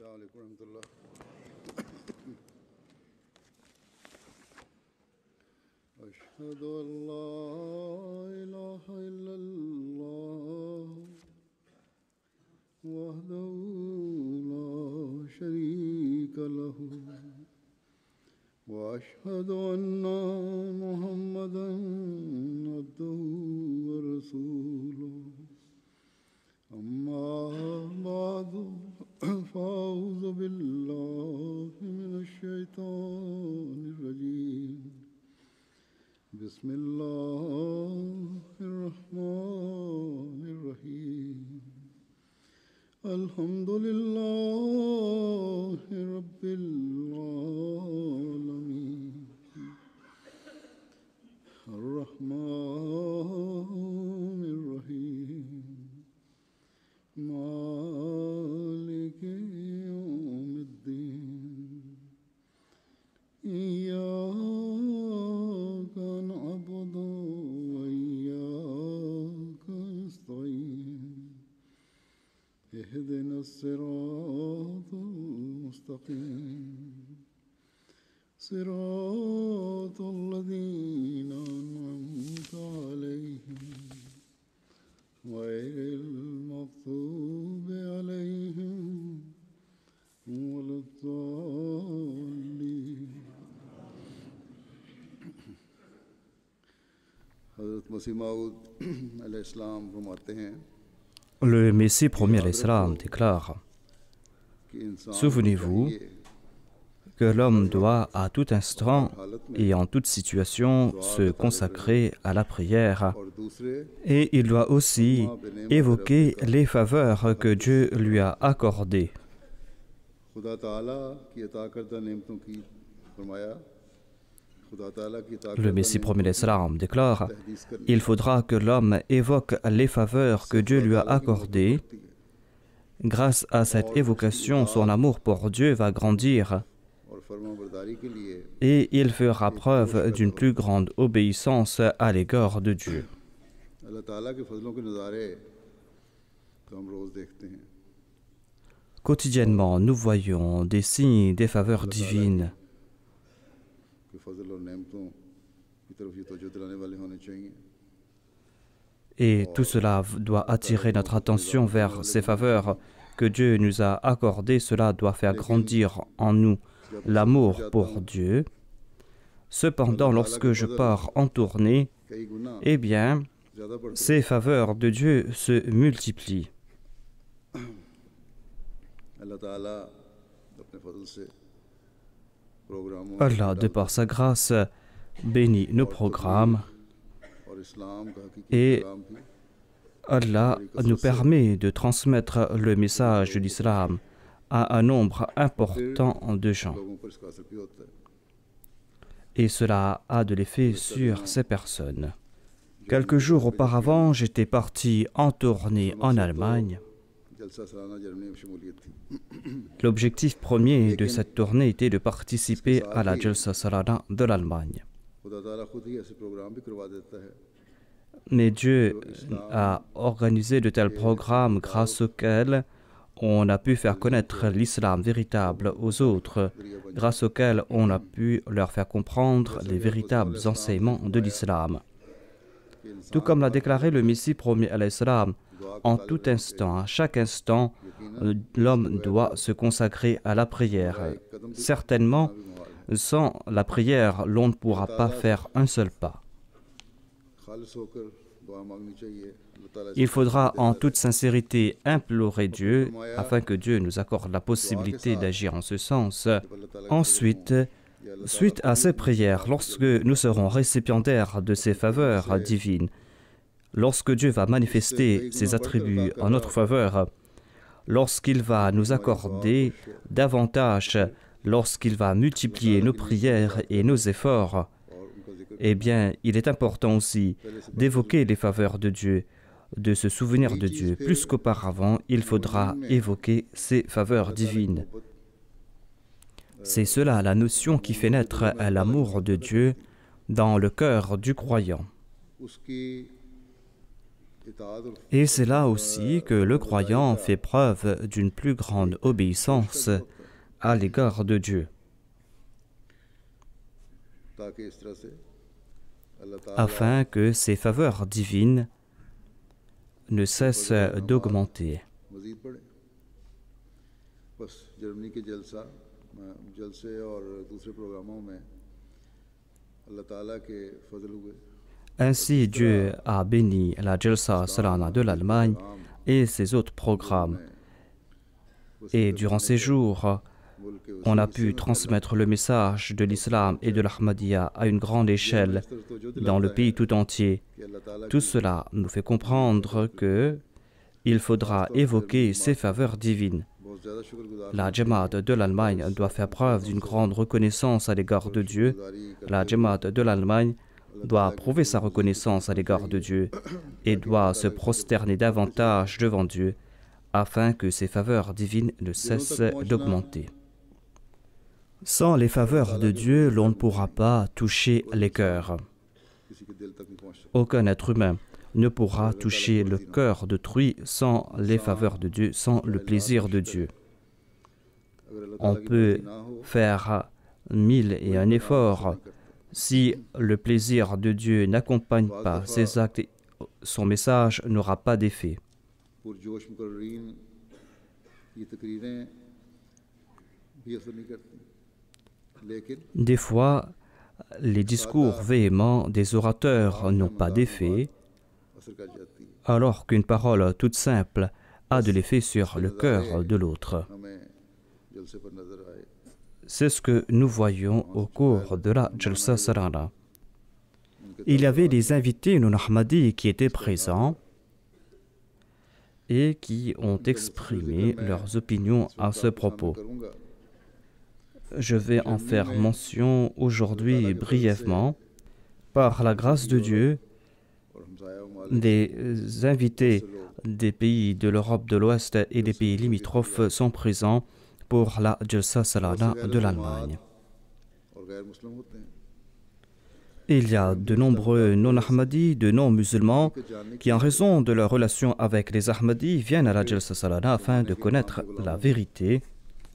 عليكم ورحمة الله. أشهد أن لا إله إلا الله وحده لا شريك له وأشهد أن محمدا عبده ورسوله أما بعد فأعوذ بالله من الشيطان الرجيم بسم الله الرحمن الرحيم الحمد لله رب العالمين الرحمن الرحيم مالك يوم الدين إياك نعبد وإياك نستعين اهدنا الصراط المستقيم صراط الذين أنعمت عليهم غير المغضوب عليهم ولا الضالين. حضرت مسیح موعود علیہ السلام فرماتے ہیں Le Messie promis à l'Islam déclare: Souvenez-vous que l'homme doit à tout instant et en toute situation se consacrer à la prière et il doit aussi évoquer les faveurs que Dieu lui a accordées. Le Messie promis l'Islam déclare: Il faudra que l'homme évoque les faveurs que Dieu lui a accordées. Grâce à cette évocation, son amour pour Dieu va grandir et il fera preuve d'une plus grande obéissance à l'égard de Dieu. Quotidiennement, nous voyons des signes des faveurs divines. Et tout cela doit attirer notre attention vers ces faveurs que Dieu nous a accordées. Cela doit faire grandir en nous l'amour pour Dieu. Cependant, lorsque je pars en tournée, eh bien, ces faveurs de Dieu se multiplient. Allah, de par sa grâce, bénit nos programmes et Allah nous permet de transmettre le message de l'islam à un nombre important de gens. Et cela a de l'effet sur ces personnes. Quelques jours auparavant, j'étais parti en tournée en Allemagne. L'objectif premier de cette tournée était de participer à la Jalsa Salana de l'Allemagne. Mais Dieu a organisé de tels programmes grâce auxquels on a pu faire connaître l'islam véritable aux autres, grâce auxquels on a pu leur faire comprendre les véritables enseignements de l'islam. Tout comme l'a déclaré le Messie promis à l'islam, en tout instant, à chaque instant, l'homme doit se consacrer à la prière. Certainement, sans la prière, l'on ne pourra pas faire un seul pas. Il faudra en toute sincérité implorer Dieu afin que Dieu nous accorde la possibilité d'agir en ce sens. Ensuite, suite à ces prières, lorsque nous serons récipiendaires de ces faveurs divines, lorsque Dieu va manifester ses attributs en notre faveur, lorsqu'il va nous accorder davantage, lorsqu'il va multiplier nos prières et nos efforts, eh bien, il est important aussi d'évoquer les faveurs de Dieu, de se souvenir de Dieu. Plus qu'auparavant, il faudra évoquer ces faveurs divines. C'est cela la notion qui fait naître l'amour de Dieu dans le cœur du croyant. Et c'est là aussi que le croyant fait preuve d'une plus grande obéissance à l'égard de Dieu, afin que ses faveurs divines ne cessent d'augmenter. Ainsi, Dieu a béni la Jalsa Salana de l'Allemagne et ses autres programmes. Et durant ces jours, on a pu transmettre le message de l'islam et de l'Ahmadiyya à une grande échelle dans le pays tout entier. Tout cela nous fait comprendre qu'il faudra évoquer ces faveurs divines. La Jamaat de l'Allemagne doit faire preuve d'une grande reconnaissance à l'égard de Dieu. La Jamaat de l'Allemagne doit prouver sa reconnaissance à l'égard de Dieu et doit se prosterner davantage devant Dieu afin que ses faveurs divines ne cessent d'augmenter. Sans les faveurs de Dieu, l'on ne pourra pas toucher les cœurs. Aucun être humain ne pourra toucher le cœur d'autrui sans les faveurs de Dieu, sans le plaisir de Dieu. On peut faire 1001 efforts. Si le plaisir de Dieu n'accompagne pas ses actes, son message n'aura pas d'effet. Des fois, les discours véhéments des orateurs n'ont pas d'effet, alors qu'une parole toute simple a de l'effet sur le cœur de l'autre. C'est ce que nous voyons au cours de la Jalsa Salana. Il y avait des invités non-Ahmadis qui étaient présents et qui ont exprimé leurs opinions à ce propos. Je vais en faire mention aujourd'hui brièvement. Par la grâce de Dieu, des invités des pays de l'Europe de l'Ouest et des pays limitrophes sont présents pour la Jalsa Salana de l'Allemagne. Il y a de nombreux non-Ahmadis, de non-musulmans, qui en raison de leur relation avec les Ahmadis viennent à la Jalsa Salana afin de connaître la vérité.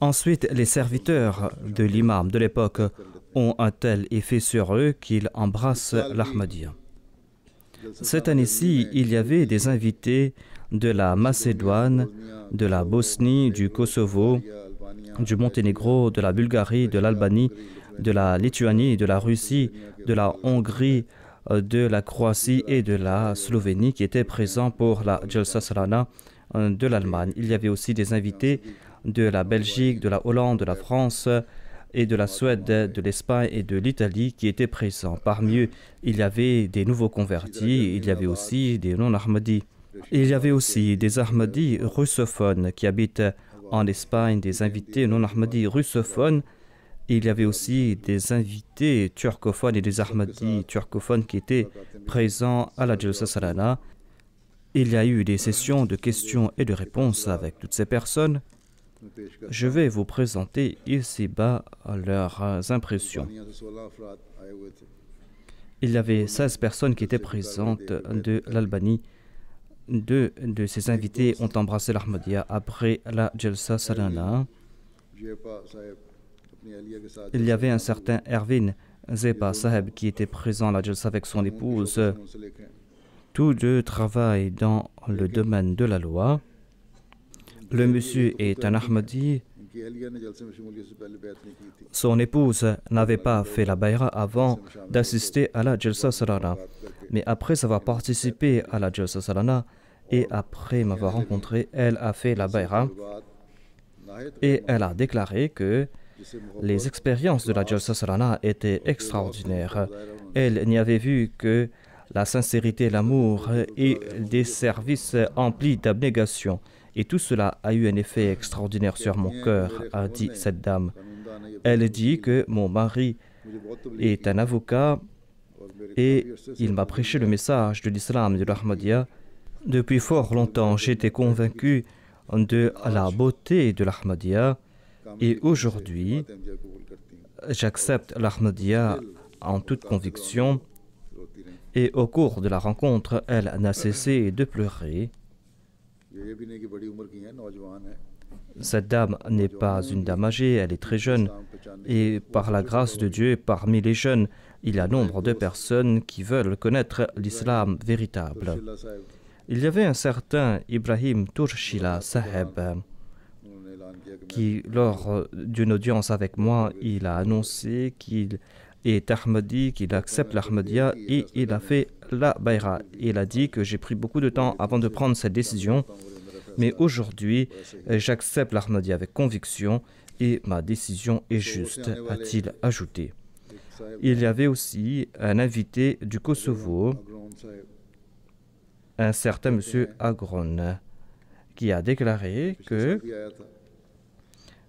Ensuite, les serviteurs de l'imam de l'époque ont un tel effet sur eux qu'ils embrassent l'Ahmadiyya. Cette année-ci, il y avait des invités de la Macédoine, de la Bosnie, du Kosovo, du Monténégro, de la Bulgarie, de l'Albanie, de la Lituanie, de la Russie, de la Hongrie, de la Croatie et de la Slovénie qui étaient présents pour la Jalsa Salana de l'Allemagne. Il y avait aussi des invités de la Belgique, de la Hollande, de la France et de la Suède, de l'Espagne et de l'Italie qui étaient présents. Parmi eux, il y avait des nouveaux convertis, il y avait aussi des non-Ahmadis. Il y avait aussi des Ahmadis russophones qui habitent en Espagne, des invités non-Ahmadis russophones. Il y avait aussi des invités turcophones et des Ahmadis turcophones qui étaient présents à la Jalsa Salana. Il y a eu des sessions de questions et de réponses avec toutes ces personnes. Je vais vous présenter ici-bas leurs impressions. Il y avait 16 personnes qui étaient présentes de l'Albanie. 2 de ces invités ont embrassé l'Ahmadiyya après la Jalsa Salana. Il y avait un certain Erwin Zeba Saheb qui était présent à la Jalsa avec son épouse. Tous deux travaillent dans le domaine de la loi. Le monsieur est un Ahmadi. Son épouse n'avait pas fait la bayra avant d'assister à la Jalsa Salana. Mais après avoir participé à la Jalsa Salana et après m'avoir rencontré, elle a fait la bayra et elle a déclaré que les expériences de la Jalsa Salana étaient extraordinaires. Elle n'y avait vu que la sincérité, l'amour et des services emplis d'abnégation. Et tout cela a eu un effet extraordinaire sur mon cœur, a dit cette dame. Elle dit que mon mari est un avocat et il m'a prêché le message de l'islam et de l'Ahmadiyya. Depuis fort longtemps, j'étais convaincu de la beauté de l'Ahmadiyya et aujourd'hui, j'accepte l'Ahmadiyya en toute conviction Et au cours de la rencontre, elle n'a cessé de pleurer. Cette dame n'est pas une dame âgée, elle est très jeune. Et par la grâce de Dieu, parmi les jeunes, il y a nombre de personnes qui veulent connaître l'islam véritable. Il y avait un certain Ibrahim Turshila Saheb qui, lors d'une audience avec moi, il a annoncé qu'il est Ahmadi, qu'il accepte l'Ahmadiyya et il a fait la Bayra. Il a dit que j'ai pris beaucoup de temps avant de prendre cette décision, mais aujourd'hui, j'accepte l'Ahmadiyya avec conviction et ma décision est juste, a-t-il ajouté. Il y avait aussi un invité du Kosovo, un certain monsieur Agron, qui a déclaré que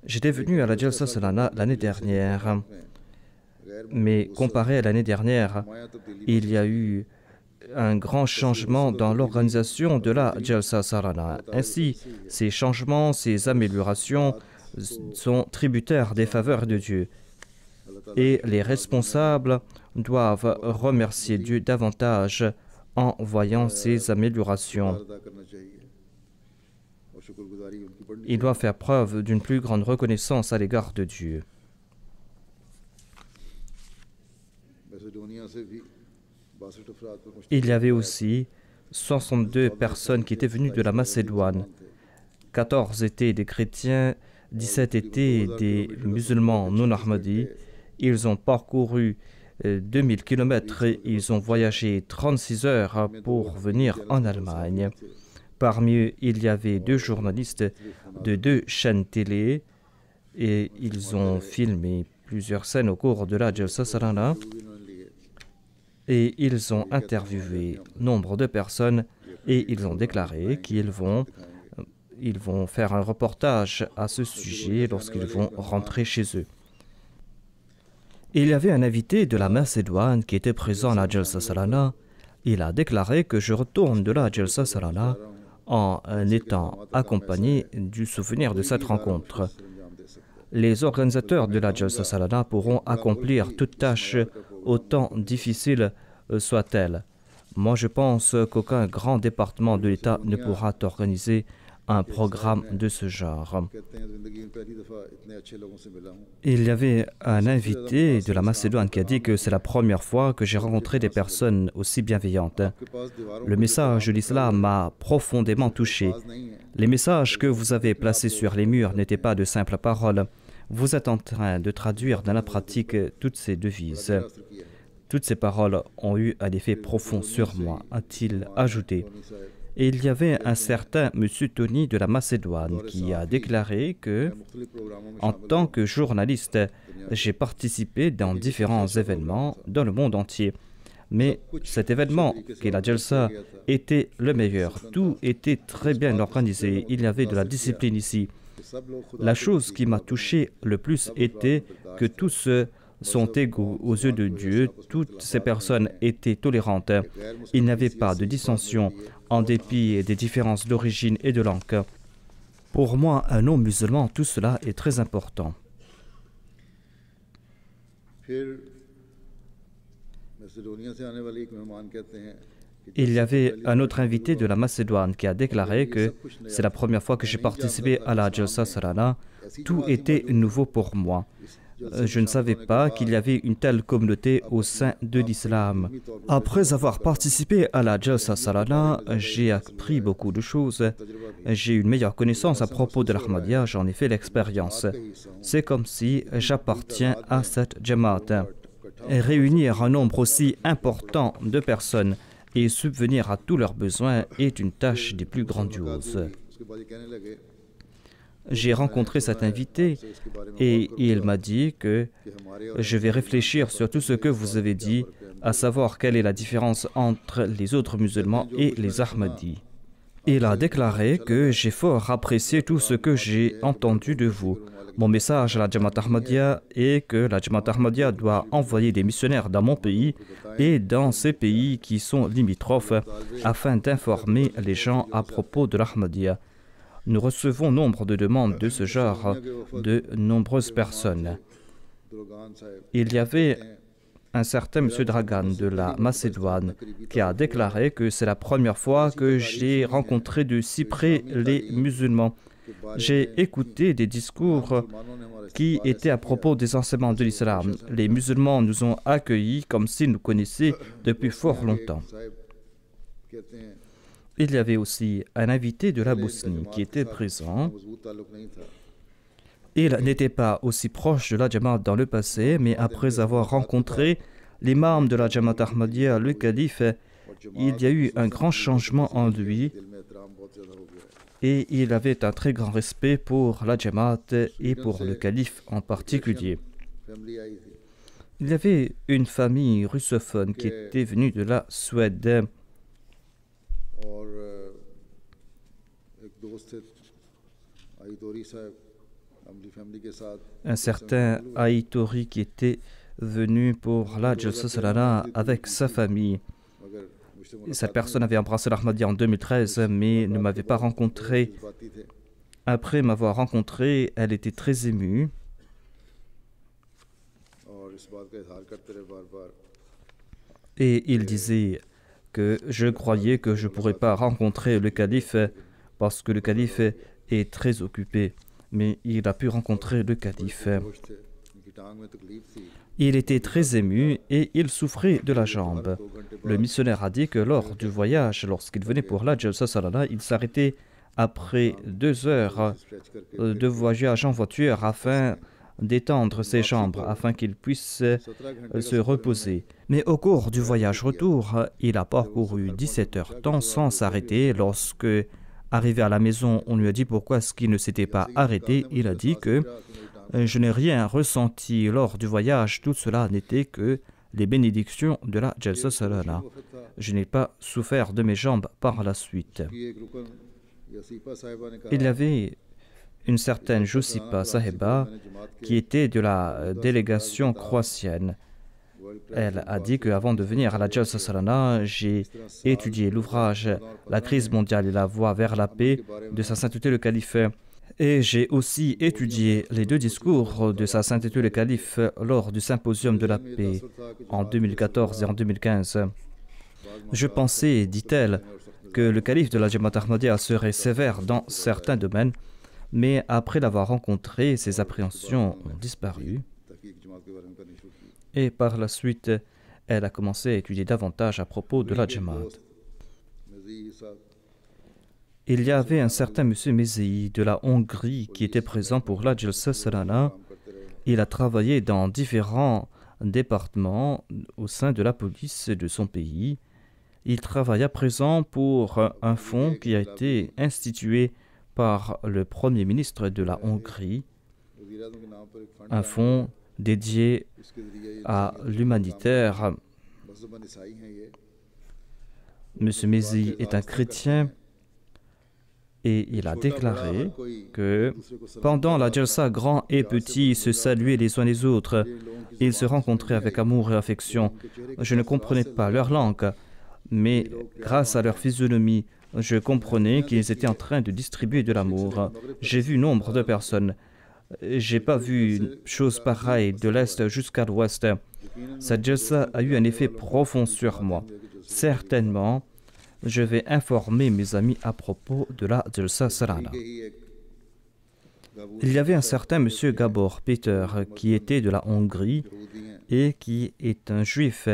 j'étais venu à la Jalsa Salana l'année dernière, mais comparé à l'année dernière, il y a eu un grand changement dans l'organisation de la Jalsa Salana. Ainsi, ces changements, ces améliorations sont tributaires des faveurs de Dieu. Et les responsables doivent remercier Dieu davantage en voyant ces améliorations. Ils doivent faire preuve d'une plus grande reconnaissance à l'égard de Dieu. Il y avait aussi 62 personnes qui étaient venues de la Macédoine. 14 étaient des chrétiens, 17 étaient des musulmans non ahmadis. Ils ont parcouru 2000 km et ils ont voyagé 36 heures pour venir en Allemagne. Parmi eux, il y avait 2 journalistes de 2 chaînes télé et ils ont filmé plusieurs scènes au cours de la Jalsa Salana et ils ont interviewé nombre de personnes et ils ont déclaré qu'ils vont faire un reportage à ce sujet lorsqu'ils vont rentrer chez eux. Il y avait un invité de la Macédoine qui était présent à la Jalsa Salana. Il a déclaré que je retourne de la Jalsa Salana en étant accompagné du souvenir de cette rencontre. Les organisateurs de la Jalsa Salana pourront accomplir toute tâche, autant difficile soit-elle. Moi, je pense qu'aucun grand département de l'État ne pourra organiser un programme de ce genre. Il y avait un invité de la Macédoine qui a dit que c'est la première fois que j'ai rencontré des personnes aussi bienveillantes. Le message de l'islam m'a profondément touché. Les messages que vous avez placés sur les murs n'étaient pas de simples paroles. Vous êtes en train de traduire dans la pratique toutes ces devises. Toutes ces paroles ont eu un effet profond sur moi, a-t-il ajouté. Et il y avait un certain M. Tony de la Macédoine qui a déclaré que, en tant que journaliste, j'ai participé dans différents événements dans le monde entier. Mais cet événement, qui est la Jalsa, était le meilleur. Tout était très bien organisé. Il y avait de la discipline ici. La chose qui m'a touché le plus était que tous sont égaux aux yeux de Dieu. Toutes ces personnes étaient tolérantes. Il n'y avait pas de dissension en dépit des différences d'origine et de langue. Pour moi, un non-musulman, tout cela est très important. Il y avait un autre invité de la Macédoine qui a déclaré que c'est la première fois que j'ai participé à la Jalsa Salana. Tout était nouveau pour moi. Je ne savais pas qu'il y avait une telle communauté au sein de l'islam. Après avoir participé à la Jalsa Salana, j'ai appris beaucoup de choses. J'ai une meilleure connaissance à propos de l'Ahmadiyya, j'en ai fait l'expérience. C'est comme si j'appartiens à cette Jamaat. Réunir un nombre aussi important de personnes et subvenir à tous leurs besoins est une tâche des plus grandioses. J'ai rencontré cet invité et il m'a dit que je vais réfléchir sur tout ce que vous avez dit, à savoir quelle est la différence entre les autres musulmans et les Ahmadis. Il a déclaré que j'ai fort apprécié tout ce que j'ai entendu de vous. Mon message à la Jamaat Ahmadiyya est que la Jamaat Ahmadiyya doit envoyer des missionnaires dans mon pays et dans ces pays qui sont limitrophes afin d'informer les gens à propos de l'Ahmadiyya. Nous recevons nombre de demandes de ce genre de nombreuses personnes. Il y avait un certain M. Dragan de la Macédoine qui a déclaré que c'est la première fois que j'ai rencontré de si près les musulmans. J'ai écouté des discours qui étaient à propos des enseignements de l'islam. Les musulmans nous ont accueillis comme s'ils nous connaissaient depuis fort longtemps. Il y avait aussi un invité de la Bosnie qui était présent. Il n'était pas aussi proche de la Jamaat dans le passé, mais après avoir rencontré l'imam de la Jamaat Ahmadiyya, le calife, il y a eu un grand changement en lui et il avait un très grand respect pour la Jamaat et pour le calife en particulier. Il y avait une famille russophone qui était venue de la Suède. Un certain Aitori qui était venu pour la Jalsa Salana avec sa famille. Cette personne avait embrassé l'Ahmadiyya en 2013, mais ne m'avait pas rencontré. Après m'avoir rencontré, elle était très émue. Et il disait que je croyais que je ne pourrais pas rencontrer le calife parce que le calife est très occupé. Mais il a pu rencontrer le calife. Il était très ému et il souffrait de la jambe. Le missionnaire a dit que lors du voyage, lorsqu'il venait pour la Jalsa Salana, il s'arrêtait après 2 heures de voyage en voiture afin d'étendre ses jambes, afin qu'il puisse se reposer. Mais au cours du voyage retour, il a parcouru 17 heures de temps sans s'arrêter. Lorsque, arrivé à la maison, on lui a dit pourquoi est-ce qu'il ne s'était pas arrêté. Il a dit que je n'ai rien ressenti lors du voyage. Tout cela n'était que les bénédictions de la Jalsa Salana. Je n'ai pas souffert de mes jambes par la suite. Il y avait une certaine Josipa Sahiba qui était de la délégation croatienne. Elle a dit qu'avant de venir à la Jalsa Salana, j'ai étudié l'ouvrage La crise mondiale et la voie vers la paix de Sa Sainteté le Calife. Et j'ai aussi étudié les 2 discours de Sa Sainteté le Calife lors du symposium de la paix en 2014 et en 2015. Je pensais, dit-elle, que le calife de la Jamaat Ahmadiyya serait sévère dans certains domaines, mais après l'avoir rencontré, ses appréhensions ont disparu. Et par la suite, elle a commencé à étudier davantage à propos de la Jamaat. Il y avait un certain monsieur Mezei de la Hongrie qui était présent pour la Jalsa Salana. Il a travaillé dans différents départements au sein de la police de son pays. Il travaille à présent pour un fonds qui a été institué par le Premier ministre de la Hongrie, un fonds dédié à l'humanitaire. M. Mezei est un chrétien et il a déclaré que pendant la Jalsa, grands et petits se saluaient les uns les autres. Ils se rencontraient avec amour et affection. Je ne comprenais pas leur langue, mais grâce à leur physionomie, je comprenais qu'ils étaient en train de distribuer de l'amour. J'ai vu nombre de personnes. Je n'ai pas vu une chose pareille de l'Est jusqu'à l'Ouest. Cette Jalsa a eu un effet profond sur moi. Certainement, je vais informer mes amis à propos de la Jalsa Salana. Il y avait un certain monsieur Gabor Peter qui était de la Hongrie et qui est un juif.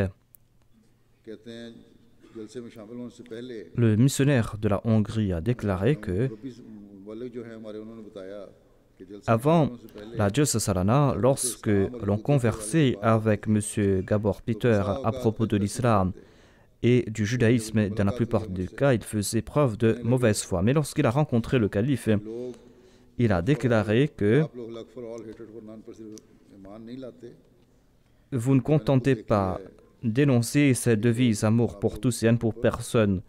Le missionnaire de la Hongrie a déclaré que avant la Jalsa Salana, lorsque l'on conversait avec M. Gabor Peter à propos de l'islam et du judaïsme, dans la plupart des cas, il faisait preuve de mauvaise foi. Mais lorsqu'il a rencontré le calife, il a déclaré que vous ne contentez pas d'énoncer cette devise amour pour tous et haine pour personne.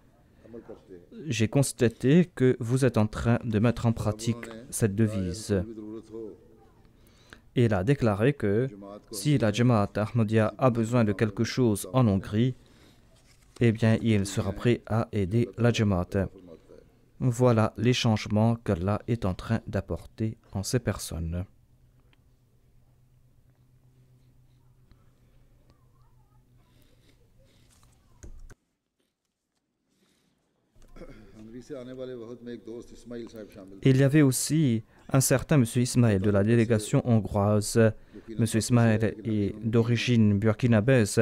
J'ai constaté que vous êtes en train de mettre en pratique cette devise. Et il a déclaré que si la Jamaat Ahmadiyya a besoin de quelque chose en Hongrie, eh bien, il sera prêt à aider la Jamaat. Voilà les changements qu'Allah est en train d'apporter en ces personnes. Il y avait aussi un certain M. Ismaël de la délégation hongroise. M. Ismaël est d'origine burkinabèse.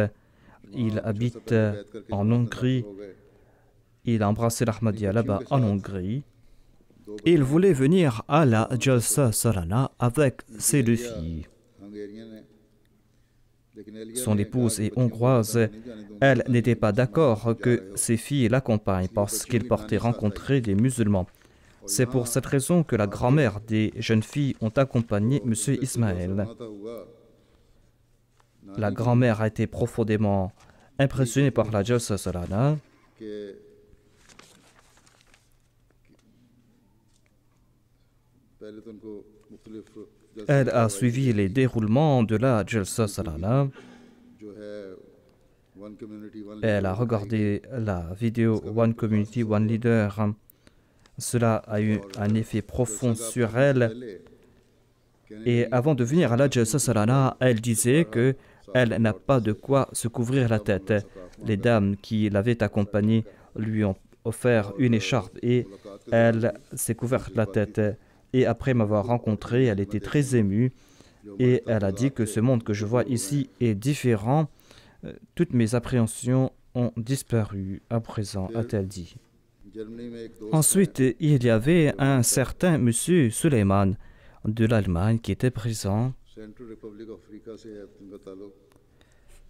Il habite en Hongrie. Il a embrassé l'Ahmadiyya là-bas en Hongrie. Il voulait venir à la Jalsa Salana avec ses 2 filles. Son épouse est hongroise. Elle n'était pas d'accord que ses filles l'accompagnent parce qu'il partait rencontrer des musulmans. C'est pour cette raison que la grand-mère des jeunes filles ont accompagné M. Ismaël. La grand-mère a été profondément impressionnée par la Jalsa Salana. Elle a suivi les déroulements de la Jalsa Salana. Elle a regardé la vidéo One Community, One Leader. Cela a eu un effet profond sur elle. Et avant de venir à la Jalsa Salana, elle disait qu'elle n'a pas de quoi se couvrir la tête. Les dames qui l'avaient accompagnée lui ont offert une écharpe et elle s'est couverte la tête. Et après m'avoir rencontré, elle était très émue et elle a dit que ce monde que je vois ici est différent. Toutes mes appréhensions ont disparu à présent, a-t-elle dit. Ensuite, il y avait un certain M. Suleiman de l'Allemagne qui était présent.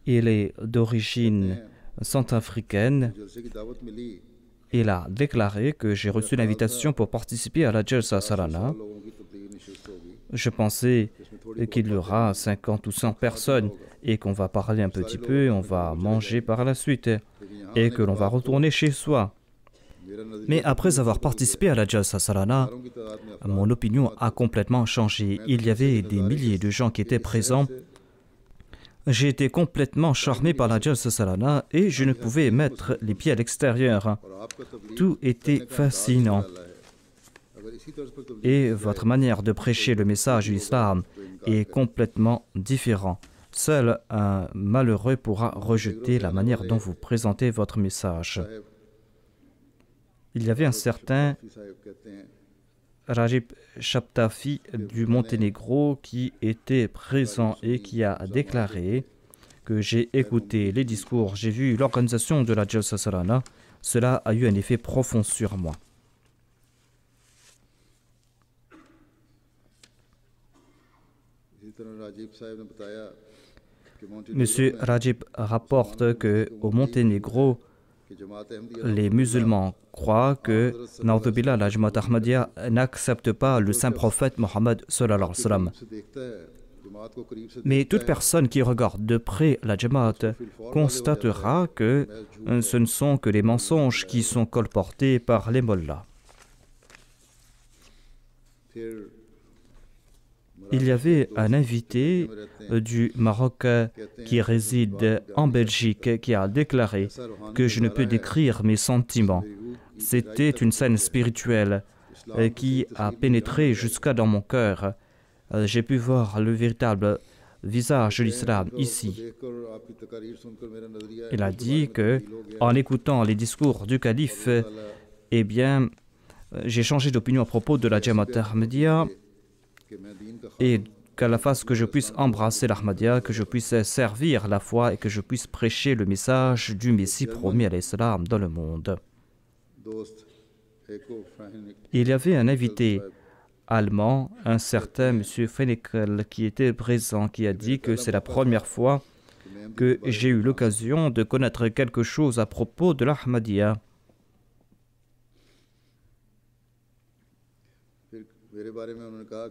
Il est d'origine centrafricaine. Il a déclaré que j'ai reçu l'invitation pour participer à la Jalsa Salana. Je pensais qu'il y aura 50 ou 100 personnes et qu'on va parler un petit peu, on va manger par la suite et que l'on va retourner chez soi. Mais après avoir participé à la Jalsa Salana, mon opinion a complètement changé. Il y avait des milliers de gens qui étaient présents. J'ai été complètement charmé par la Jalsa Salana et je ne pouvais mettre les pieds à l'extérieur. Tout était fascinant. Et votre manière de prêcher le message de l'islam est complètement différente. Seul un malheureux pourra rejeter la manière dont vous présentez votre message. Il y avait un certain Rajib Shaptafi du Monténégro qui était présent et qui a déclaré que j'ai écouté les discours, j'ai vu l'organisation de la Jalsa Salana, cela a eu un effet profond sur moi. Monsieur Rajib rapporte qu'au Monténégro, les musulmans croient que Naudhubillah, la Jamaat Ahmadiyya n'accepte pas le saint prophète Mohammed sallallahu alayhi wa sallam. Mais toute personne qui regarde de près la Jamaat constatera que ce ne sont que les mensonges qui sont colportés par les mollahs. Il y avait un invité du Maroc qui réside en Belgique qui a déclaré que je ne peux décrire mes sentiments. C'était une scène spirituelle qui a pénétré jusqu'à dans mon cœur. J'ai pu voir le véritable visage de l'islam ici. Il a dit que, en écoutant les discours du calife, eh bien, j'ai changé d'opinion à propos de la Jamaat Ahmadiyya et qu'à la face que je puisse embrasser l'Ahmadiyya, que je puisse servir la foi et que je puisse prêcher le message du Messie promis à l'islam dans le monde. Il y avait un invité allemand, un certain M. Fennekel, qui était présent, qui a dit que c'est la première fois que j'ai eu l'occasion de connaître quelque chose à propos de l'Ahmadiyya.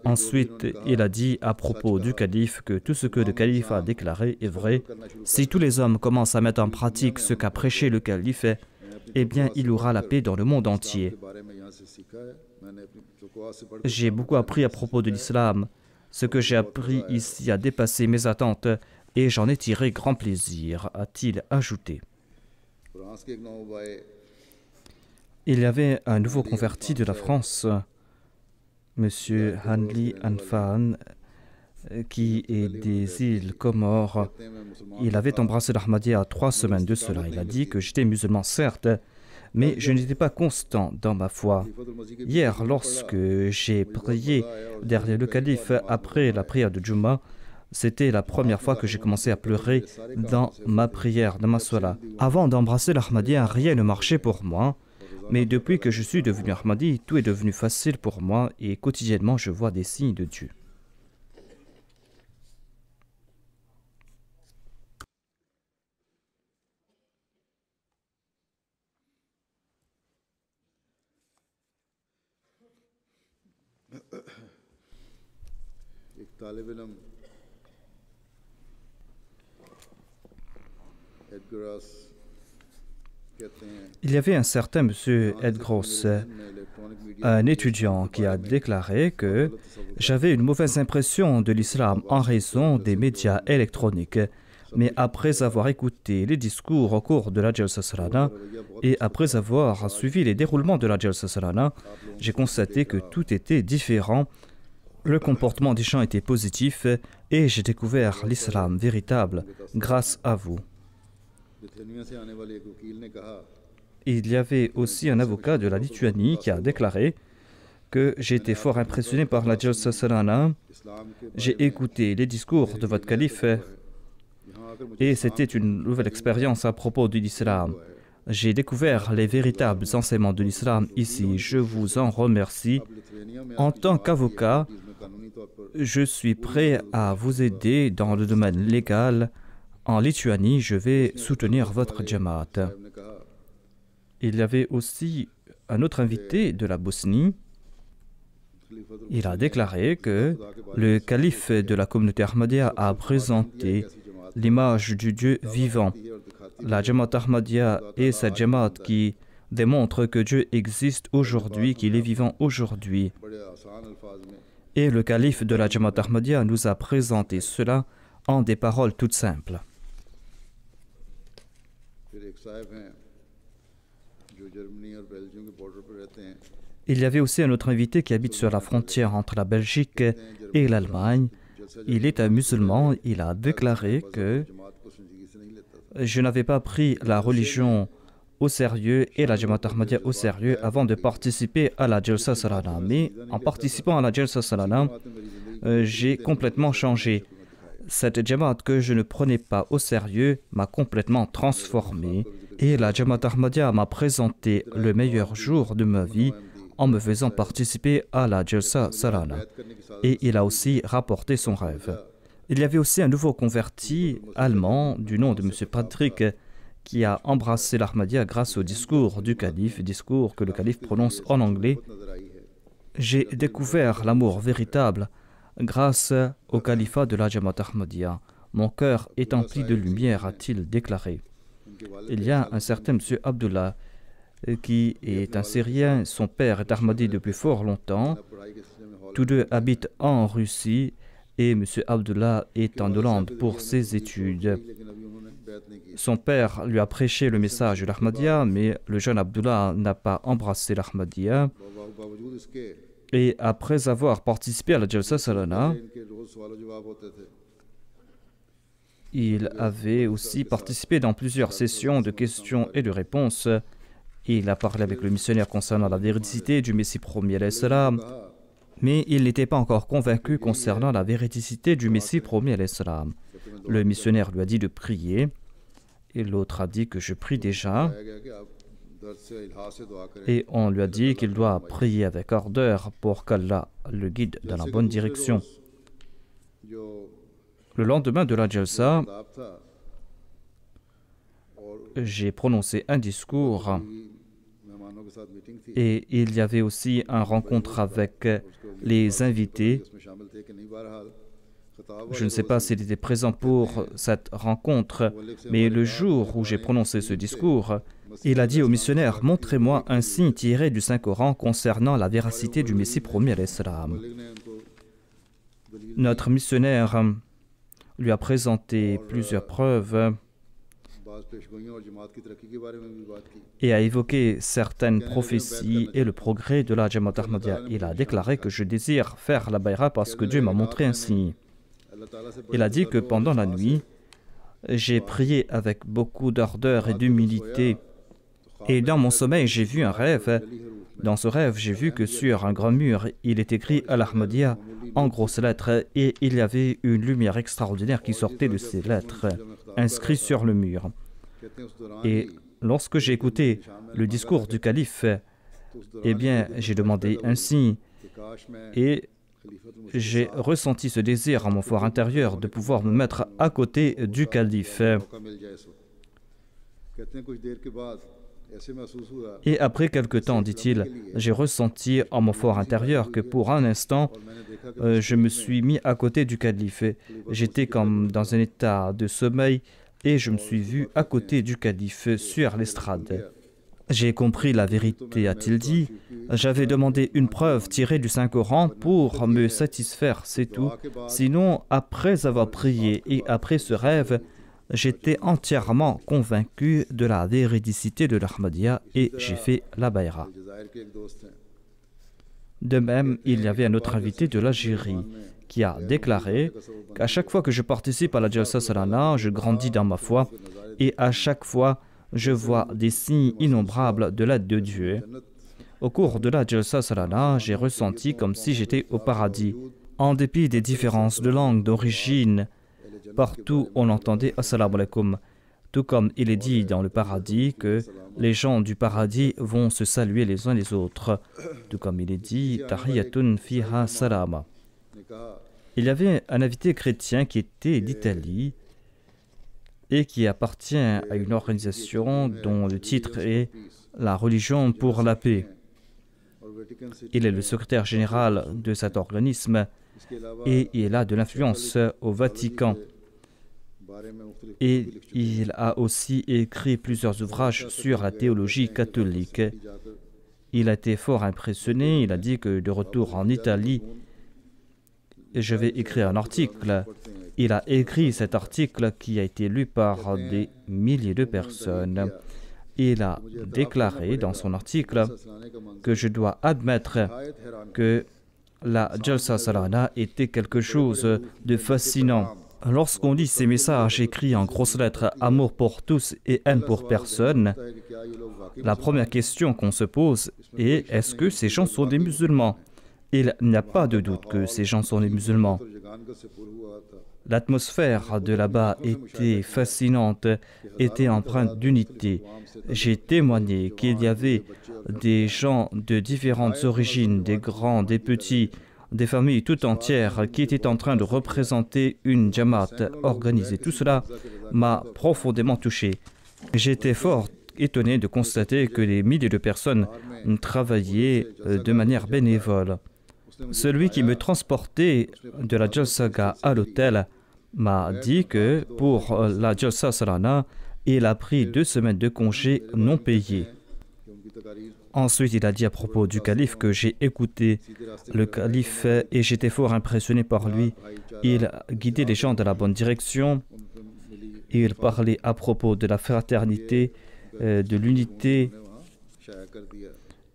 Ensuite, il a dit à propos du calife que tout ce que le calife a déclaré est vrai. Si tous les hommes commencent à mettre en pratique ce qu'a prêché le calife, eh bien, il y aura la paix dans le monde entier. J'ai beaucoup appris à propos de l'islam. Ce que j'ai appris ici a dépassé mes attentes et j'en ai tiré grand plaisir, a-t-il ajouté. Il y avait un nouveau converti de la France, M. Hanli Anfan, qui est des îles Comores. Il avait embrassé l'Ahmadiyya 3 semaines de cela. Il a dit que j'étais musulman, certes, mais je n'étais pas constant dans ma foi. Hier, lorsque j'ai prié derrière le calife après la prière de Juma, c'était la première fois que j'ai commencé à pleurer dans ma prière, dans ma salat. Avant d'embrasser l'Ahmadiyya, rien ne marchait pour moi, mais depuis que je suis devenu Ahmadi, tout est devenu facile pour moi et quotidiennement je vois des signes de Dieu. Il y avait un certain monsieur Ed Gross, un étudiant qui a déclaré que j'avais une mauvaise impression de l'islam en raison des médias électroniques. Mais après avoir écouté les discours au cours de la Jalsa Salana et après avoir suivi les déroulements de la Jalsa Salana, j'ai constaté que tout était différent. Le comportement des gens était positif et j'ai découvert l'islam véritable grâce à vous. Il y avait aussi un avocat de la Lituanie qui a déclaré que j'étais fort impressionné par la Jalsa Salana. J'ai écouté les discours de votre calife et c'était une nouvelle expérience à propos de l'islam. J'ai découvert les véritables enseignements de l'islam ici. Je vous en remercie. En tant qu'avocat, je suis prêt à vous aider dans le domaine légal. En Lituanie, je vais soutenir votre Jamaat. Il y avait aussi un autre invité de la Bosnie. Il a déclaré que le calife de la communauté Ahmadiyya a présenté l'image du Dieu vivant. La Jamaat Ahmadiyya est cette Jamaat qui démontre que Dieu existe aujourd'hui, qu'il est vivant aujourd'hui. Et le calife de la Jamaat Ahmadiyya nous a présenté cela en des paroles toutes simples. Il y avait aussi un autre invité qui habite sur la frontière entre la Belgique et l'Allemagne. Il est un musulman. Il a déclaré que je n'avais pas pris la religion au sérieux et la Jamaat Ahmadiyya au sérieux avant de participer à la Jalsa Salana. Mais en participant à la Jalsa Salana, j'ai complètement changé. Cette Jamaat que je ne prenais pas au sérieux m'a complètement transformé et la Jamaat Ahmadiyya m'a présenté le meilleur jour de ma vie en me faisant participer à la Jalsa Salana. Et il a aussi rapporté son rêve. Il y avait aussi un nouveau converti allemand du nom de M. Patrick qui a embrassé l'Ahmadiyya grâce au discours du calife, discours que le calife prononce en anglais. J'ai découvert l'amour véritable grâce au califat de la Jamaat Ahmadiyya. Mon cœur est empli de lumière, a-t-il déclaré. Il y a un certain M. Abdullah qui est un Syrien. Son père est Ahmadi depuis fort longtemps. Tous deux habitent en Russie et M. Abdullah est en Hollande pour ses études. Son père lui a prêché le message de l'Ahmadiyya, mais le jeune Abdullah n'a pas embrassé l'Ahmadiyya. Et après avoir participé à la Jalsa Salana, il avait aussi participé dans plusieurs sessions de questions et de réponses. Il a parlé avec le missionnaire concernant la véridicité du Messie premier alayhi salam, mais il n'était pas encore convaincu concernant la véridicité du Messie premier alayhi salam. Le missionnaire lui a dit de prier, et l'autre a dit que je prie déjà. Et on lui a dit qu'il doit prier avec ardeur pour qu'Allah le guide dans la bonne direction. Le lendemain de la Jalsa, j'ai prononcé un discours et il y avait aussi une rencontre avec les invités. Je ne sais pas s'il était présent pour cette rencontre, mais le jour où j'ai prononcé ce discours, il a dit au missionnaire « Montrez-moi un signe tiré du Saint-Coran concernant la véracité du Messie premier alayhi salam ». Notre missionnaire lui a présenté plusieurs preuves et a évoqué certaines prophéties et le progrès de la Jamaat Ahmadiyya. Il a déclaré que je désire faire la bayra parce que Dieu m'a montré un signe. Il a dit que pendant la nuit, j'ai prié avec beaucoup d'ardeur et d'humilité Et dans mon sommeil, j'ai vu un rêve. Dans ce rêve, j'ai vu que sur un grand mur, il est écrit Al-Ahmadiyya en grosses lettres et il y avait une lumière extraordinaire qui sortait de ces lettres, inscrites sur le mur. Et lorsque j'ai écouté le discours du calife, eh bien, j'ai demandé un signe et j'ai ressenti ce désir en mon fort intérieur de pouvoir me mettre à côté du calife. Et après quelque temps, dit-il, j'ai ressenti en mon fort intérieur que pour un instant, je me suis mis à côté du calife. J'étais comme dans un état de sommeil et je me suis vu à côté du calife sur l'estrade. J'ai compris la vérité, a-t-il dit. J'avais demandé une preuve tirée du Saint-Coran pour me satisfaire, c'est tout. Sinon, après avoir prié et après ce rêve, j'étais entièrement convaincu de la véridicité de l'Ahmadiyya et j'ai fait la bayra. De même, il y avait un autre invité de l'Algérie qui a déclaré qu'à chaque fois que je participe à la Jalsa Salana, je grandis dans ma foi et à chaque fois, je vois des signes innombrables de l'aide de Dieu. Au cours de la Jalsa Salana, j'ai ressenti comme si j'étais au paradis. En dépit des différences de langue, d'origine, partout on entendait Assalamu alaikum. Tout comme il est dit dans le paradis que les gens du paradis vont se saluer les uns les autres. Tout comme il est dit Tahiyatun fiha salama. Il y avait un invité chrétien qui était d'Italie et qui appartient à une organisation dont le titre est La religion pour la paix. Il est le secrétaire général de cet organisme et il a de l'influence au Vatican. Et il a aussi écrit plusieurs ouvrages sur la théologie catholique. Il a été fort impressionné, il a dit que de retour en Italie, je vais écrire un article. Il a écrit cet article qui a été lu par des milliers de personnes. Il a déclaré dans son article que je dois admettre que la Jalsa Salana était quelque chose de fascinant. Lorsqu'on lit ces messages écrits en grosses lettres « Amour pour tous et haine pour personne », la première question qu'on se pose est « Est-ce que ces gens sont des musulmans ?» Il n'y a pas de doute que ces gens sont des musulmans. L'atmosphère de là-bas était fascinante, était empreinte d'unité. J'ai témoigné qu'il y avait des gens de différentes origines, des grands, des petits, des familles tout entières qui étaient en train de représenter une jamaat organisée. Tout cela m'a profondément touché. J'étais fort étonné de constater que des milliers de personnes travaillaient de manière bénévole. Celui qui me transportait de la Jalsaga à l'hôtel m'a dit que pour la Jalsa Salana, il a pris 2 semaines de congé non payés. Ensuite, il a dit à propos du calife que j'ai écouté le calife et j'étais fort impressionné par lui. Il guidait les gens dans la bonne direction. Il parlait à propos de la fraternité, de l'unité.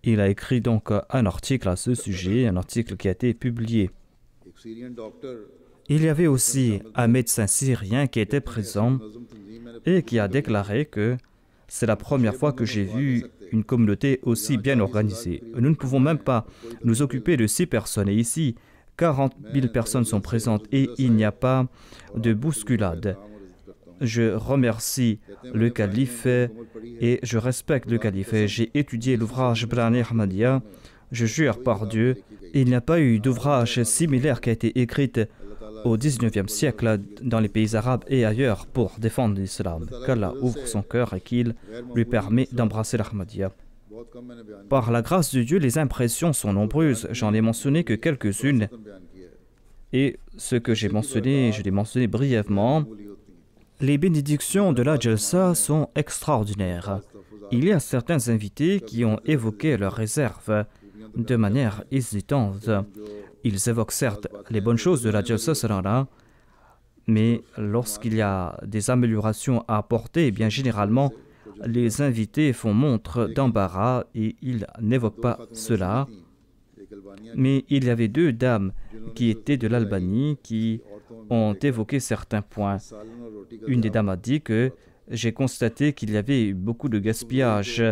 Il a écrit donc un article à ce sujet, un article qui a été publié. Il y avait aussi un médecin syrien qui était présent et qui a déclaré que c'est la première fois que j'ai vu une communauté aussi bien organisée. Nous ne pouvons même pas nous occuper de 6 personnes. Et ici, 40 000 personnes sont présentes et il n'y a pas de bousculade. Je remercie le calife et je respecte le calife. J'ai étudié l'ouvrage Brani Ahmadiyya. Je jure par Dieu, il n'y a pas eu d'ouvrage similaire qui a été écrit au XIXe siècle dans les pays arabes et ailleurs pour défendre l'islam. Qu'Allah ouvre son cœur et qu'il lui permet d'embrasser l'Ahmadiyya. Par la grâce de Dieu, les impressions sont nombreuses. J'en ai mentionné que quelques-unes. Et ce que j'ai mentionné, je l'ai mentionné brièvement. Les bénédictions de la Jalsa sont extraordinaires. Il y a certains invités qui ont évoqué leurs réserves de manière hésitante. Ils évoquent certes les bonnes choses de la Jalsa Salana, mais lorsqu'il y a des améliorations à apporter, eh bien généralement, les invités font montre d'embarras et ils n'évoquent pas cela. Mais il y avait 2 dames qui étaient de l'Albanie qui ont évoqué certains points. Une des dames a dit que j'ai constaté qu'il y avait beaucoup de gaspillage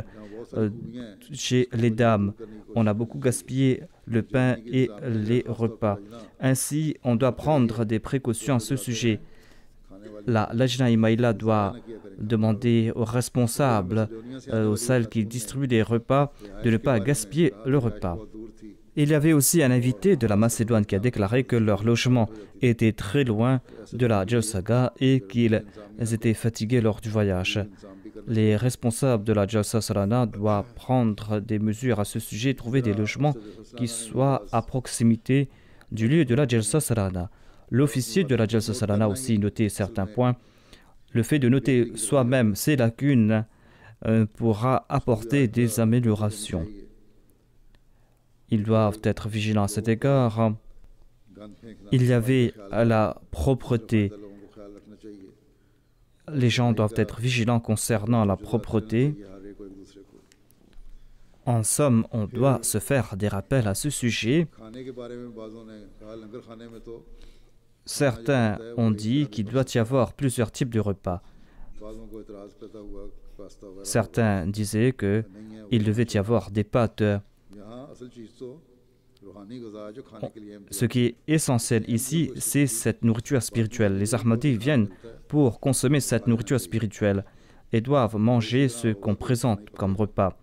chez les dames. On a beaucoup gaspillé le pain et les repas. Ainsi, on doit prendre des précautions à ce sujet. La Lajna Imaïla doit demander aux responsables, aux salles qui distribuent des repas, de ne pas gaspiller le repas. Il y avait aussi un invité de la Macédoine qui a déclaré que leur logement était très loin de la Jalsa et qu'ils étaient fatigués lors du voyage. Les responsables de la Jalsa Salana doivent prendre des mesures à ce sujet, trouver des logements qui soient à proximité du lieu de la Jalsa Salana. L'officier de la Jalsa Salana a aussi noté certains points. Le fait de noter soi-même ces lacunes pourra apporter des améliorations. Ils doivent être vigilants à cet égard. Il y avait la propreté. Les gens doivent être vigilants concernant la propreté. En somme, on doit se faire des rappels à ce sujet. Certains ont dit qu'il doit y avoir plusieurs types de repas. Certains disaient qu'il devait y avoir des pâtes. Ce qui est essentiel ici, c'est cette nourriture spirituelle. Les Ahmadis viennent pour consommer cette nourriture spirituelle et doivent manger ce qu'on présente comme repas.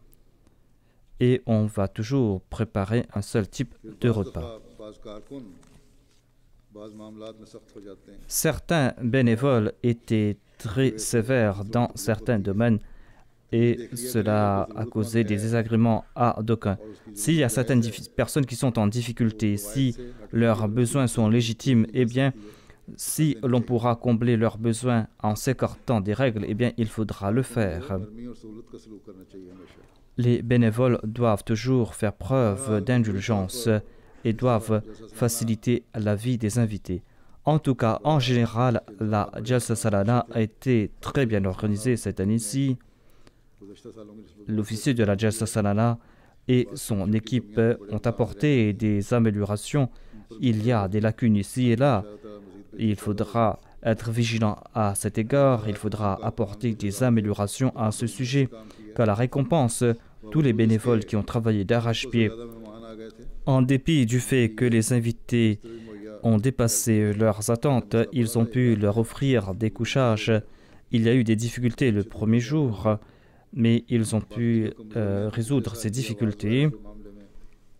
Et on va toujours préparer un seul type de repas. Certains bénévoles étaient très sévères dans certains domaines et cela a causé des désagréments à d'aucuns. S'il y a certaines personnes qui sont en difficulté, si leurs besoins sont légitimes, eh bien, si l'on pourra combler leurs besoins en s'écartant des règles, eh bien, il faudra le faire. Les bénévoles doivent toujours faire preuve d'indulgence et doivent faciliter la vie des invités. En tout cas, en général, la Jalsa Salana a été très bien organisée cette année-ci. L'officier de la Jalsa Salana et son équipe ont apporté des améliorations. Il y a des lacunes ici et là. Il faudra être vigilant à cet égard. Il faudra apporter des améliorations à ce sujet, car la récompense, tous les bénévoles qui ont travaillé d'arrache-pied, en dépit du fait que les invités ont dépassé leurs attentes, ils ont pu leur offrir des couchages. Il y a eu des difficultés le premier jour, mais ils ont pu résoudre ces difficultés.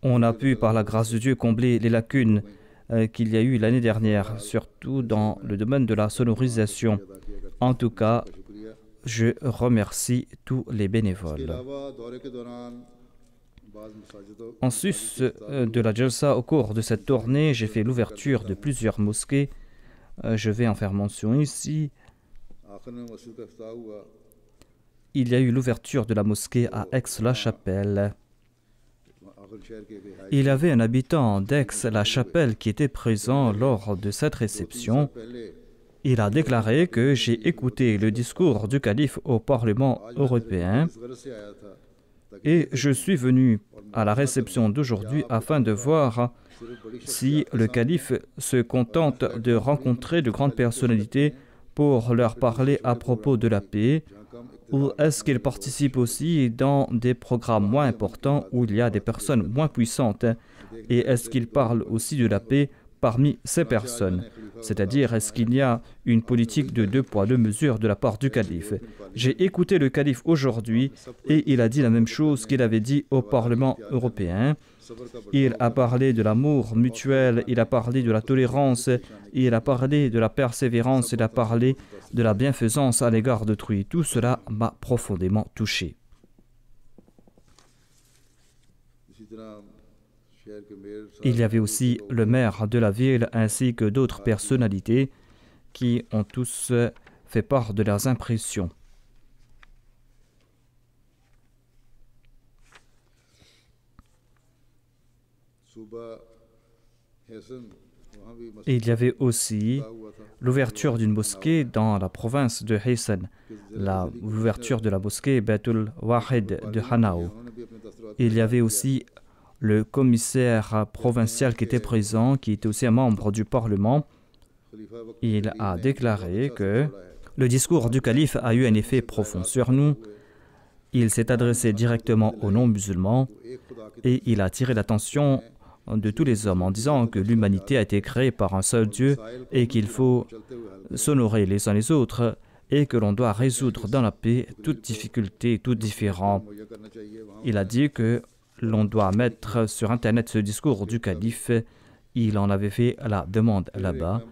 On a pu, par la grâce de Dieu, combler les lacunes qu'il y a eu l'année dernière, surtout dans le domaine de la sonorisation. En tout cas, je remercie tous les bénévoles. En sus de la Jalsa, au cours de cette tournée, j'ai fait l'ouverture de plusieurs mosquées. Je vais en faire mention ici. Il y a eu l'ouverture de la mosquée à Aix-la-Chapelle. Il y avait un habitant d'Aix-la-Chapelle qui était présent lors de cette réception. Il a déclaré que j'ai écouté le discours du calife au Parlement européen et je suis venu à la réception d'aujourd'hui afin de voir si le calife se contente de rencontrer de grandes personnalités pour leur parler à propos de la paix, ou est-ce qu'il participe aussi dans des programmes moins importants où il y a des personnes moins puissantes, et est-ce qu'il parle aussi de la paix parmi ces personnes, c'est-à-dire est-ce qu'il y a une politique de 2 poids 2 mesures de la part du calife. J'ai écouté le calife aujourd'hui et il a dit la même chose qu'il avait dit au Parlement européen. Il a parlé de l'amour mutuel, il a parlé de la tolérance, il a parlé de la persévérance, il a parlé de la bienfaisance à l'égard d'autrui. Tout cela m'a profondément touché. Il y avait aussi le maire de la ville ainsi que d'autres personnalités qui ont tous fait part de leurs impressions. Et il y avait aussi l'ouverture d'une mosquée dans la province de Haysan, l'ouverture de la mosquée Baitul Wahid de Hanao. Il y avait aussi le commissaire provincial qui était présent, qui était aussi un membre du Parlement. Il a déclaré que Le discours du calife a eu un effet profond sur nous. Il s'est adressé directement aux non-musulmans et il a attiré l'attention de tous les hommes en disant que l'humanité a été créée par un seul Dieu et qu'il faut s'honorer les uns les autres et que l'on doit résoudre dans la paix toute difficulté, tout différend. Il a dit que l'on doit mettre sur Internet ce discours du calife. Il en avait fait la demande là-bas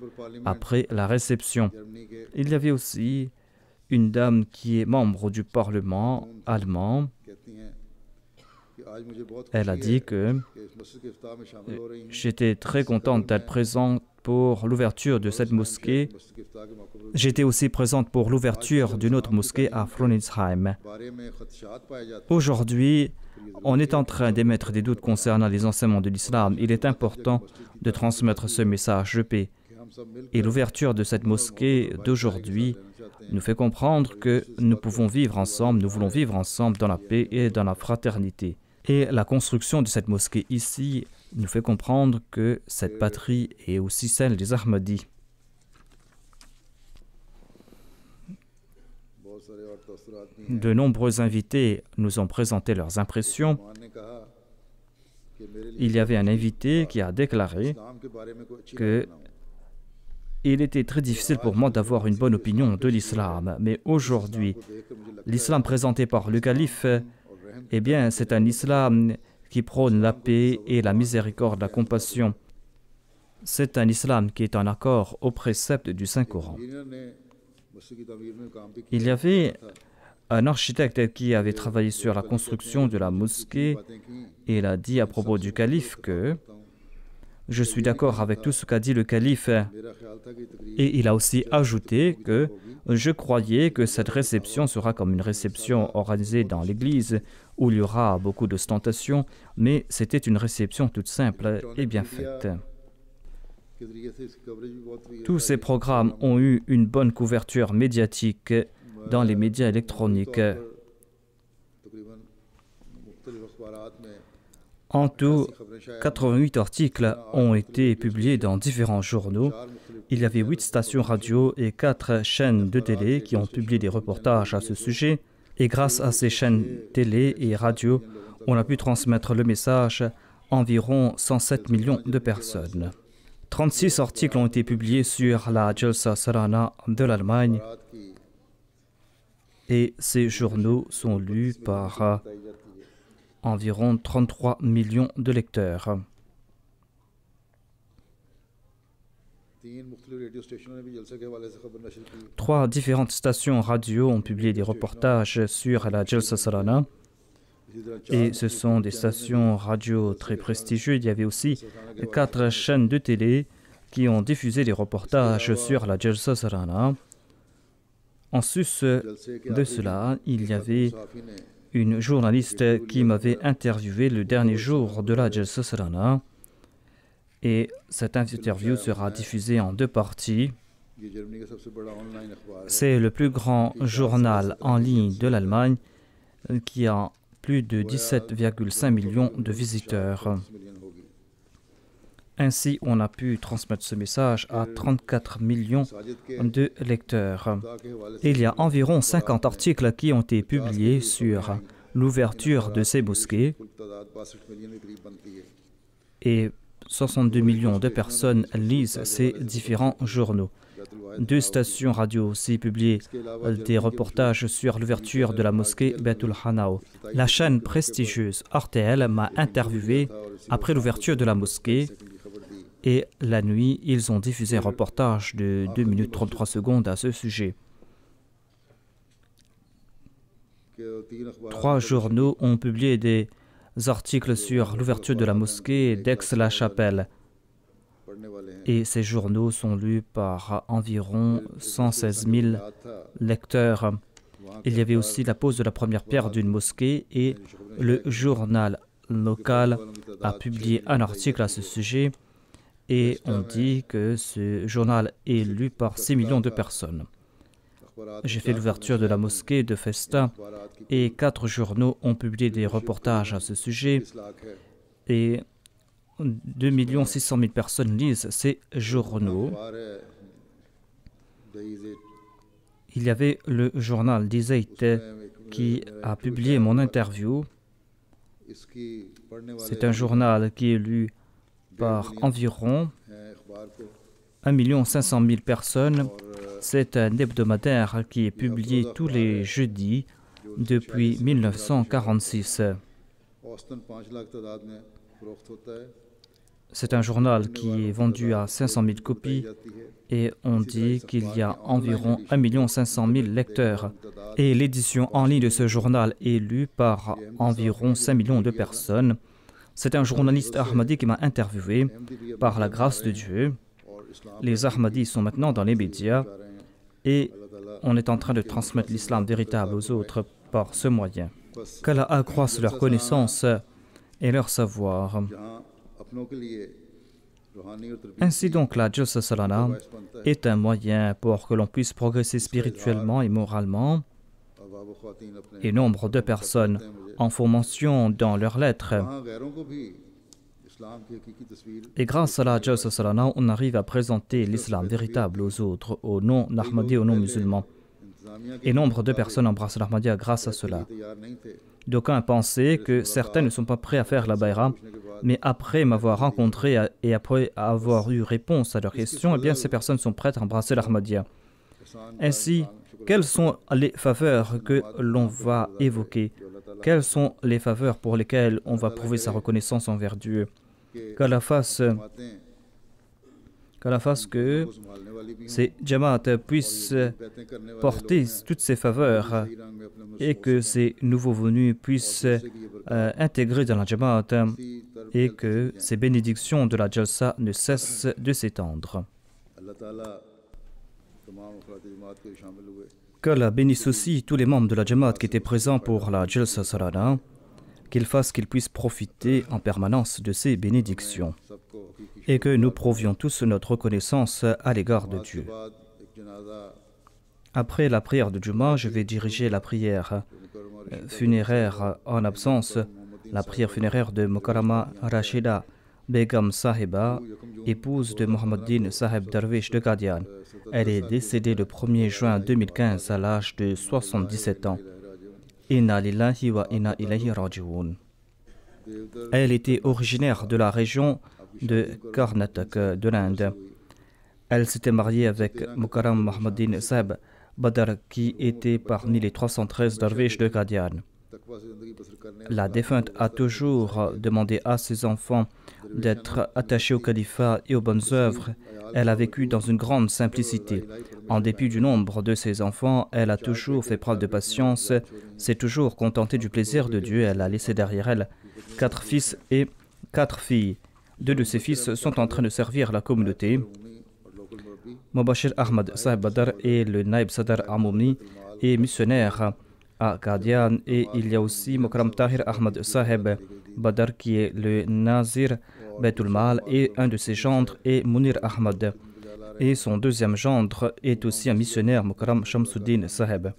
après la réception. Il y avait aussi une dame qui est membre du Parlement allemand. Elle a dit que j'étais très contente d'être présente pour l'ouverture de cette mosquée. J'étais aussi présente pour l'ouverture d'une autre mosquée à Fronitzheim. Aujourd'hui, on est en train d'émettre des doutes concernant les enseignements de l'islam. Il est important de transmettre ce message de paix. Et l'ouverture de cette mosquée d'aujourd'hui nous fait comprendre que nous pouvons vivre ensemble, nous voulons vivre ensemble dans la paix et dans la fraternité. Et la construction de cette mosquée ici nous fait comprendre que cette patrie est aussi celle des Ahmadis. De nombreux invités nous ont présenté leurs impressions. Il y avait un invité qui a déclaré que il était très difficile pour moi d'avoir une bonne opinion de l'islam. Mais aujourd'hui, l'islam présenté par le calife, eh bien, c'est un islam qui prône la paix et la miséricorde, la compassion. C'est un islam qui est en accord aux préceptes du Saint-Coran. Il y avait un architecte qui avait travaillé sur la construction de la mosquée et il a dit à propos du calife que je suis d'accord avec tout ce qu'a dit le calife. Et il a aussi ajouté que je croyais que cette réception sera comme une réception organisée dans l'église où il y aura beaucoup d'ostentation, mais c'était une réception toute simple et bien faite. Tous ces programmes ont eu une bonne couverture médiatique dans les médias électroniques. En tout, 88 articles ont été publiés dans différents journaux. Il y avait 8 stations radio et 4 chaînes de télé qui ont publié des reportages à ce sujet. Et grâce à ces chaînes télé et radio, on a pu transmettre le message à environ 107 millions de personnes. 36 articles ont été publiés sur la Jalsa Salana de l'Allemagne. Et ces journaux sont lus par environ 33 millions de lecteurs. Trois différentes stations radio ont publié des reportages sur la Jalsa Salana. Et ce sont des stations radio très prestigieuses. Il y avait aussi 4 chaînes de télé qui ont diffusé des reportages sur la Jalsa Salana. En sus de cela, il y avait une journaliste qui m'avait interviewé le dernier jour de la Jalsa Salana. Et cette interview sera diffusée en 2 parties. C'est le plus grand journal en ligne de l'Allemagne qui a plus de 17,5 millions de visiteurs. Ainsi, on a pu transmettre ce message à 34 millions de lecteurs. Il y a environ 50 articles qui ont été publiés sur l'ouverture de ces mosquées et 62 millions de personnes lisent ces différents journaux. 2 stations radio aussi publié des reportages sur l'ouverture de la mosquée Baitul Hanao. La chaîne prestigieuse RTL m'a interviewé après l'ouverture de la mosquée et la nuit, ils ont diffusé un reportage de 2 minutes 33 secondes à ce sujet. 3 journaux ont publié des articles sur l'ouverture de la mosquée d'Aix-la-Chapelle. Et ces journaux sont lus par environ 116 000 lecteurs. Il y avait aussi la pose de la première pierre d'une mosquée et le journal local a publié un article à ce sujet et on dit que ce journal est lu par 6 millions de personnes. J'ai fait l'ouverture de la mosquée de Festa et 4 journaux ont publié des reportages à ce sujet et 2 600 000 personnes lisent ces journaux. il y avait le journal d'Izeit qui a publié mon interview. C'est un journal qui est lu par environ 1 500 000 personnes. C'est un hebdomadaire qui est publié tous les jeudis depuis 1946. C'est un journal qui est vendu à 500 000 copies et on dit qu'il y a environ 1 500 000 lecteurs. Et l'édition en ligne de ce journal est lue par environ 5 millions de personnes. C'est un journaliste ahmadi qui m'a interviewé par la grâce de Dieu. Les Ahmadis sont maintenant dans les médias et on est en train de transmettre l'islam véritable aux autres par ce moyen. Qu'Allah accroisse leur connaissance et leur savoir. Ainsi donc, la Jalsa Salana est un moyen pour que l'on puisse progresser spirituellement et moralement. Et nombre de personnes en font mention dans leurs lettres. Et grâce à la Jalsa Salana, on arrive à présenter l'islam véritable aux autres, aux non-Ahmadis, aux non-musulmans. Et nombre de personnes embrassent l'Ahmadiyya grâce à cela. D'aucuns pensaient que certains ne sont pas prêts à faire la bayra, mais après m'avoir rencontré et après avoir eu réponse à leurs questions, eh bien ces personnes sont prêtes à embrasser l'Ahmadiyya. Ainsi, quelles sont les faveurs que l'on va évoquer? Quelles sont les faveurs pour lesquelles on va prouver sa reconnaissance envers Dieu? Qu'Allah fasse que ces Jamaat puissent porter toutes ces faveurs et que ces nouveaux venus puissent intégrer dans la Jamaat et que ces bénédictions de la Jalsa ne cessent de s'étendre. Qu'Allah bénisse aussi tous les membres de la Jamaat qui étaient présents pour la Jalsa Salana, qu'il fasse qu'ils puissent profiter en permanence de ces bénédictions et que nous prouvions tous notre reconnaissance à l'égard de Dieu. Après la prière de Juma, je vais diriger la prière funéraire en absence, la prière funéraire de Mukarrama Rashida Begum Sahiba, épouse de Mohammeddin Saheb Darwish de Qadian. Elle est décédée le 1er juin 2015 à l'âge de 77 ans. Inna lillahi wa inna ilayhi raji'un. Elle était originaire de la région de Karnataka de l'Inde. Elle s'était mariée avec Mukarram Mohammeddin Saheb Badar qui était parmi les 313 darwish de Qadian. La défunte a toujours demandé à ses enfants d'être attachés au califat et aux bonnes œuvres. Elle a vécu dans une grande simplicité. En dépit du nombre de ses enfants, elle a toujours fait preuve de patience, s'est toujours contentée du plaisir de Dieu. Elle a laissé derrière elle 4 fils et 4 filles. 2 de ses fils sont en train de servir la communauté. Mubashir Ahmad Saheb Badar et le Naib Sadar Amoumni est missionnaire à Qadian, et il y a aussi Mokram Tahir Ahmad Saheb Badar qui est le Nazir Baitul Mal, et un de ses gendres est Munir Ahmad et son deuxième gendre est aussi un missionnaire, Mokram Shamsuddin Saheb.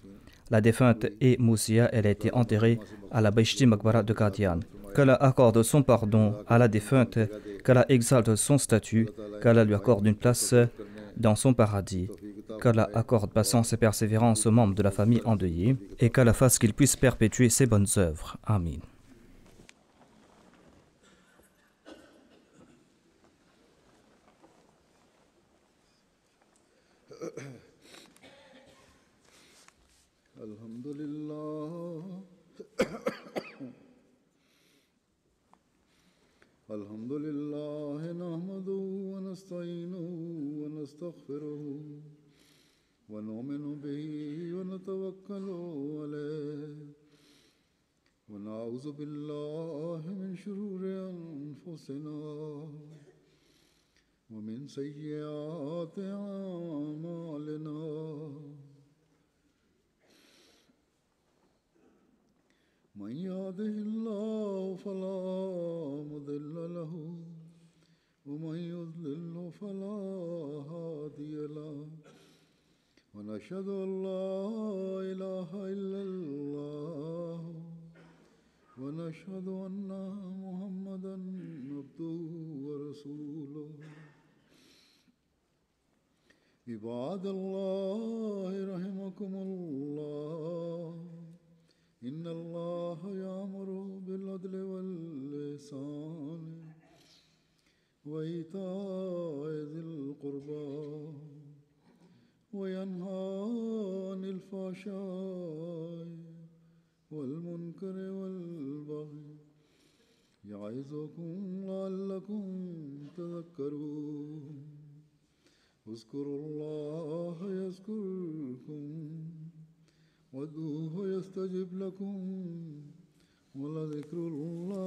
La défunte est Moussia, elle a été enterrée à la Baishti Makbara de Qadian. Qu'Allah accorde son pardon à la défunte, qu'Allah exalte son statut, qu'Allah lui accorde une place dans son paradis, qu'Allah accorde patience et persévérance aux membres de la famille endeuillée, et qu'Allah fasse qu'il puisse perpétuer ses bonnes œuvres. Amin. الحمد لله نحمده ونستعينه ونستغفره ونؤمن به ونتوكل عليه ونعوذ بالله من شرور أنفسنا ومن سيئات أعمالنا من يهده الله فلا مضل له ومن يضلل فلا هادي له ونشهد أن لا إله إلا الله ونشهد أن محمدا عبده ورسوله عباد الله رحمكم الله إن الله يأمر بالعدل والإحسان وإيتاء ذي القربى وينهى عن الفحشاء والمنكر والبغي يعظكم لعلكم تذكرون اذكروا الله يذكركم وادعوه يستجب لكم ولذكر الله